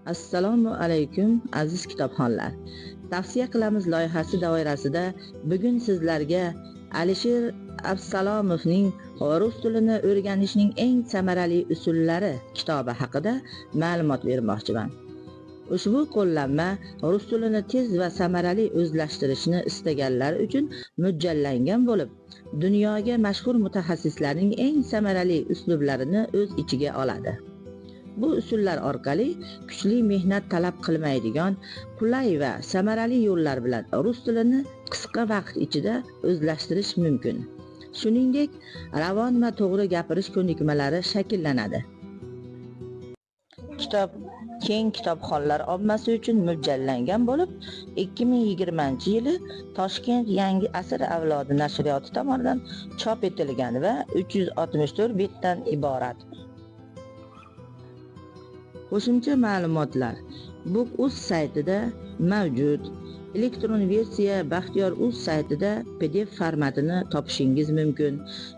Assalomu alaykum aziz kitobxonlar. Tavsiya qilamiz loyihasi doirasida bugun sizlarga Alisher Absalomovning rus tilini o'rganishning eng samarali usullari kitobi haqida ma'lumot bermoqchiman. Ushbu qo'llanma rus tilini tez va samarali o'zlashtirishni istaganlar uchun mo'ljallangan bo'lib, dunyoga mashhur mutaxassislarning eng samarali uslublarini o'z ichiga oladi. Bu usullar orqali kuchli mehnat talab qilmaydigan, qulay va samarali yo'llar bilan rus tilini qisqa vaqt ichida o'zlashtirish mumkin. Shuningdek, ravon va to'g'ri gapirish ko'nikmalari shakllanadi. Kitob keng kitobxonlar ommasi uchun mo'ljallangan bo'lib, 2020-yili Toshkent Yangi asr avlodi nashriyoti tomonidan chop etilgan va 364 betdan iborat. Qo'shimcha ma'lumotlar Book.uz saytida mavjud. Elektron versiya Baxtiyor.uz saytida PDF formatini topishingiz mumkin.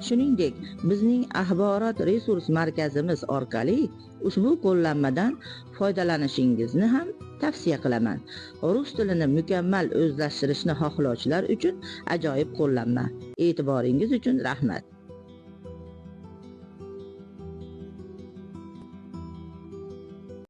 Shuningdek, bizning axborot resurs markazimiz orqali ushbu qo'llanmadan foydalanishingizni ham tavsiya qilaman. Rus tilini mukammal o'zlashtirishni xohlovchilar uchun ajoyib qo'llanma. E'tiboringiz uchun rahmat.